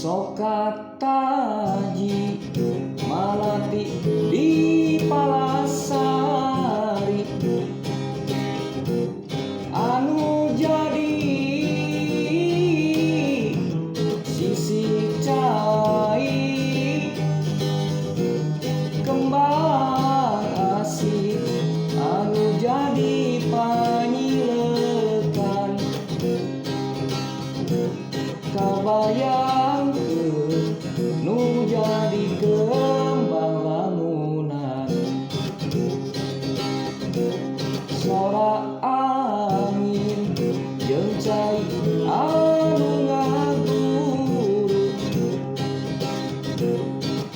Sokataji malati di Palasari anu jadi sisi cai kembang asih anu jadi panyilekan kabayang nu jadi kembang lamunan sora angin jeung cai anu ngaguru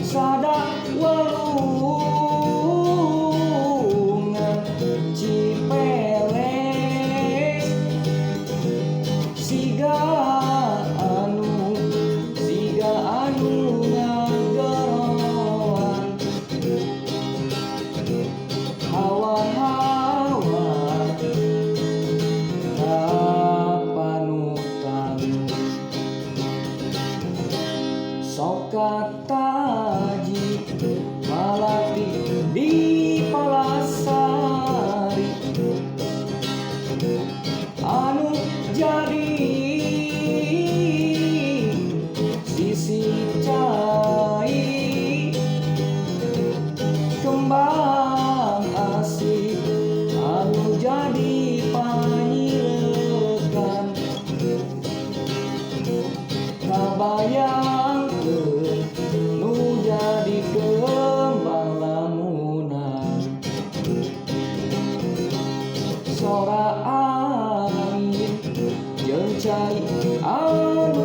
sada walungan Cipeles siga anu ngagoroan hawa-hawa kapanutan Sokataji malati di Palasari anu jadi sisi cai kembang asih anu jadi panyilekan kabayang nu jadi kembang lamunan sora angin jeung cai anu